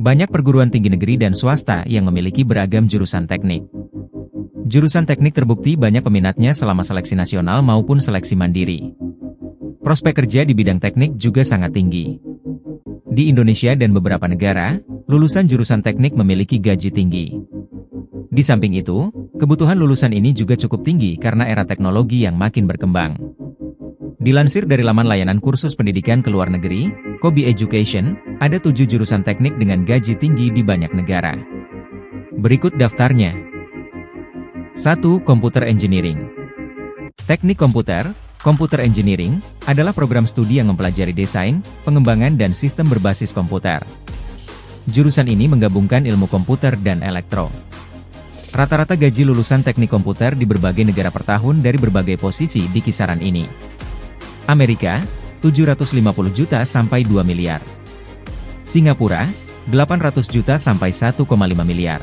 Banyak perguruan tinggi negeri dan swasta yang memiliki beragam jurusan teknik. Jurusan teknik terbukti banyak peminatnya selama seleksi nasional maupun seleksi mandiri. Prospek kerja di bidang teknik juga sangat tinggi. Di Indonesia dan beberapa negara, lulusan jurusan teknik memiliki gaji tinggi. Di samping itu, kebutuhan lulusan ini juga cukup tinggi karena era teknologi yang makin berkembang. Dilansir dari laman layanan kursus pendidikan ke luar negeri, Kobe Education, ada 7 jurusan teknik dengan gaji tinggi di banyak negara. Berikut daftarnya. 1. Computer Engineering. Teknik komputer, Computer Engineering, adalah program studi yang mempelajari desain, pengembangan dan sistem berbasis komputer. Jurusan ini menggabungkan ilmu komputer dan elektro. Rata-rata gaji lulusan teknik komputer di berbagai negara per tahun dari berbagai posisi di kisaran ini. Amerika, 750 juta sampai 2 miliar. Singapura, 800 juta sampai 1,5 miliar.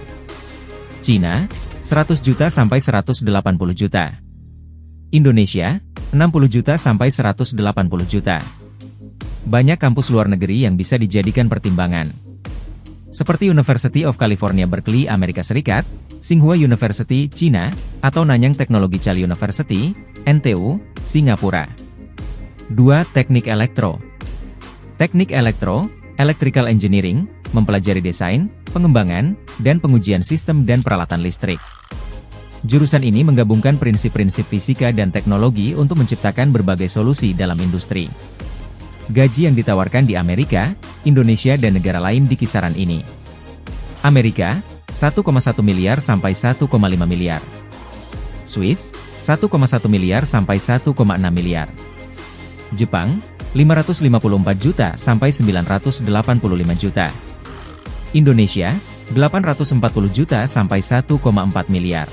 Cina, 100 juta sampai 180 juta. Indonesia, 60 juta sampai 180 juta. Banyak kampus luar negeri yang bisa dijadikan pertimbangan. Seperti University of California Berkeley, Amerika Serikat, Tsinghua University, Cina, atau Nanyang Technological University, NTU, Singapura. 2. Teknik elektro. Teknik elektro, Electrical Engineering, mempelajari desain, pengembangan, dan pengujian sistem dan peralatan listrik. Jurusan ini menggabungkan prinsip-prinsip fisika dan teknologi untuk menciptakan berbagai solusi dalam industri. Gaji yang ditawarkan di Amerika, Indonesia dan negara lain di kisaran ini. Amerika, 1,1 miliar sampai 1,5 miliar. Swiss, 1,1 miliar sampai 1,6 miliar. Jepang, 554 juta sampai 985 juta. Indonesia, 840 juta sampai 1,4 miliar.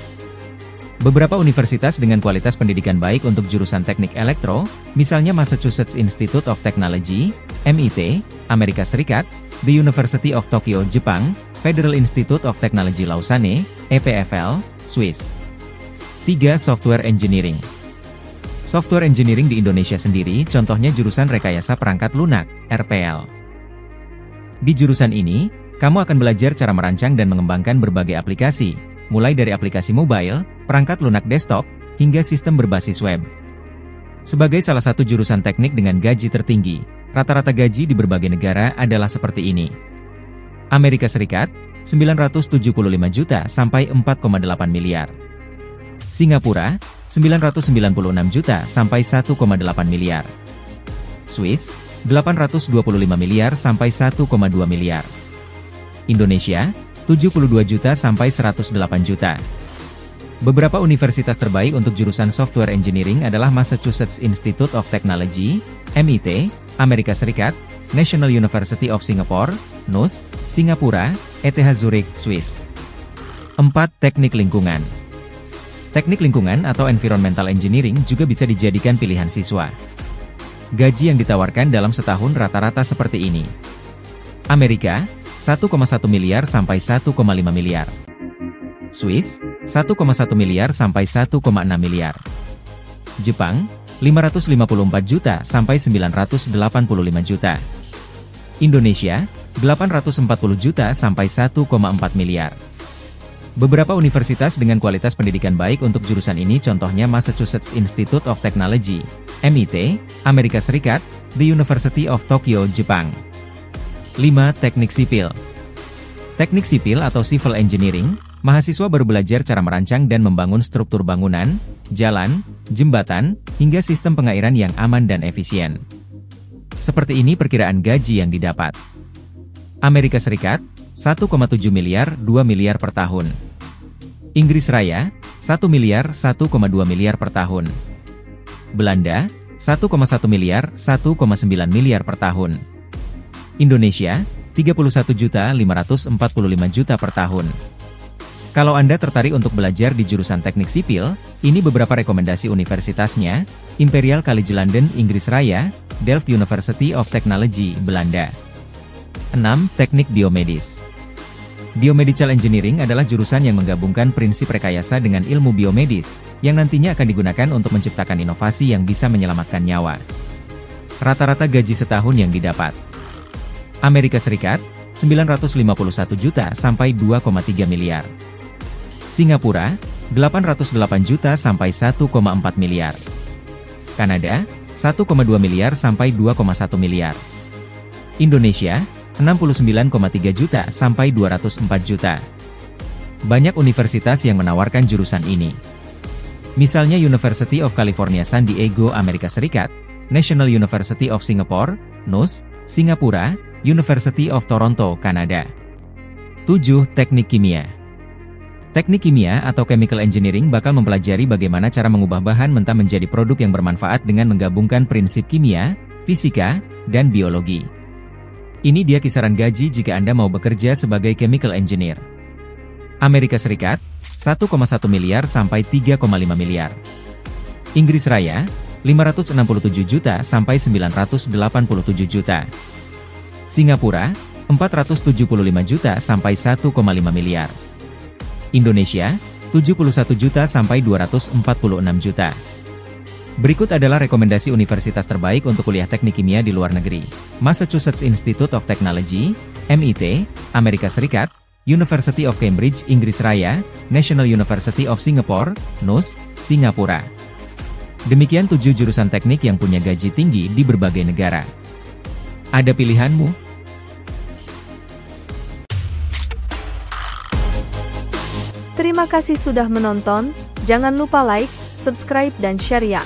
Beberapa universitas dengan kualitas pendidikan baik untuk jurusan teknik elektro, misalnya Massachusetts Institute of Technology, MIT, Amerika Serikat, The University of Tokyo, Jepang, Federal Institute of Technology Lausanne, EPFL, Swiss. 3. Software Engineering. Software Engineering di Indonesia sendiri contohnya jurusan Rekayasa Perangkat Lunak, RPL. Di jurusan ini, kamu akan belajar cara merancang dan mengembangkan berbagai aplikasi, mulai dari aplikasi mobile, perangkat lunak desktop, hingga sistem berbasis web. Sebagai salah satu jurusan teknik dengan gaji tertinggi, rata-rata gaji di berbagai negara adalah seperti ini. Amerika Serikat, 975 juta sampai 4,8 miliar. Singapura, 996 juta sampai 1,8 miliar. Swiss, 825 miliar sampai 1,2 miliar. Indonesia, 72 juta sampai 108 juta. Beberapa universitas terbaik untuk jurusan Software Engineering adalah Massachusetts Institute of Technology, MIT, Amerika Serikat, National University of Singapore, NUS, Singapura, ETH Zurich, Swiss. 4. Teknik Lingkungan. Teknik lingkungan atau Environmental Engineering juga bisa dijadikan pilihan siswa. Gaji yang ditawarkan dalam setahun rata-rata seperti ini. Amerika, 1,1 miliar sampai 1,5 miliar. Swiss, 1,1 miliar sampai 1,6 miliar. Jepang, 554 juta sampai 985 juta. Indonesia, 840 juta sampai 1,4 miliar. Beberapa universitas dengan kualitas pendidikan baik untuk jurusan ini contohnya Massachusetts Institute of Technology, MIT, Amerika Serikat, The University of Tokyo, Jepang. 5. Teknik Sipil. Teknik sipil atau Civil Engineering, mahasiswa baru belajar cara merancang dan membangun struktur bangunan, jalan, jembatan, hingga sistem pengairan yang aman dan efisien. Seperti ini perkiraan gaji yang didapat. Amerika Serikat, 1,7 miliar 2 miliar per tahun. Inggris Raya, 1 miliar 1,2 miliar per tahun. Belanda, 1,1 miliar 1,9 miliar per tahun. Indonesia, 31.545 juta per tahun. Kalau Anda tertarik untuk belajar di jurusan teknik sipil, ini beberapa rekomendasi universitasnya: Imperial College London, Inggris Raya, Delft University of Technology, Belanda. 6. Teknik Biomedis. Biomedical Engineering adalah jurusan yang menggabungkan prinsip rekayasa dengan ilmu biomedis, yang nantinya akan digunakan untuk menciptakan inovasi yang bisa menyelamatkan nyawa. Rata-rata gaji setahun yang didapat. Amerika Serikat, 951 juta sampai 2,3 miliar. Singapura, 808 juta sampai 1,4 miliar. Kanada, 1,2 miliar sampai 2,1 miliar. Indonesia, 69,3 juta sampai 204 juta. Banyak universitas yang menawarkan jurusan ini. Misalnya University of California San Diego, Amerika Serikat, National University of Singapore, NUS, Singapura, University of Toronto, Kanada. 7. Teknik kimia. Teknik kimia atau chemical engineering bakal mempelajari bagaimana cara mengubah bahan mentah menjadi produk yang bermanfaat dengan menggabungkan prinsip kimia, fisika, dan biologi. Ini dia kisaran gaji jika Anda mau bekerja sebagai chemical engineer. Amerika Serikat, 1,1 miliar sampai 3,5 miliar. Inggris Raya, 567 juta sampai 987 juta. Singapura, 475 juta sampai 1,5 miliar. Indonesia, 71 juta sampai 246 juta. Berikut adalah rekomendasi universitas terbaik untuk kuliah teknik kimia di luar negeri. Massachusetts Institute of Technology, MIT, Amerika Serikat, University of Cambridge, Inggris Raya, National University of Singapore, NUS, Singapura. Demikian 7 jurusan teknik yang punya gaji tinggi di berbagai negara. Ada pilihanmu? Terima kasih sudah menonton, jangan lupa like, subscribe dan share ya.